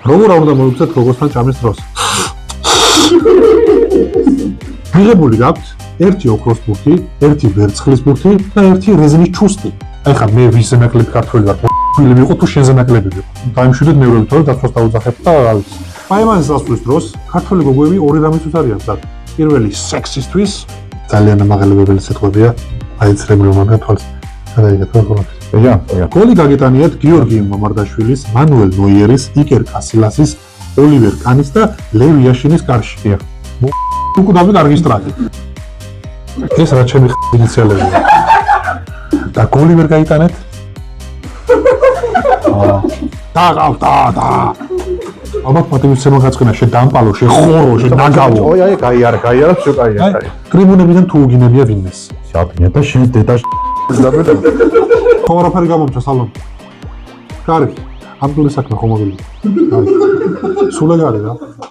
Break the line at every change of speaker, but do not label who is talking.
როგორ არ უნდა მოვიქცეთ როგორთან ჭამის დროს. მიღებული გაქვთ ერთი ოქროს ბურთი, ერთი ვერცხლის ბურთი და ერთი რეზინის ჩუსტი. ეხლა მე ვისზე ნაკლები ქართველი ვარ, ფილმი იყო თუ შენზე ნაკლები ვიყო. დაიმშვიდეთ მეორე თორე დაცვას დაუძახებ და რა ვიცი. აი მან სასწრის დროს ქართველი გოგოები ორი რამისთვის არიან მზად. პირველი სექსისტვის ძალიან ამაღლებებელი სიტყვებია, აიცრებლივ მაგათვალს. გადაიგეთ ხოლმე. გოლი გაგეტანიათ გიორგი მამარდაშვილის, მანუელ ნოიერის, იკერ კასილასის, ოლივერ კანის და ლევ იაშინის კარში. უკუდავი კარგი სტრატი. ეს რა ჩემი ინიციალებია. და გოლი ვერ გაიტანეთ? და. ალბათ პატივისცემა გაწყინა, შედამპალო, შეხორო, შენაგავო.
აი, გაიარა, всё გაიარა.
ტრიბუნებიდან თუ უგინებია ვინმეს.
შაბინე და შენ დედა დაბედა.
ხორაფერი გამომწვა სალონ. კარგი. ამ პლუს საქმე ხომ მოგილი. სულ ეგ არის რა.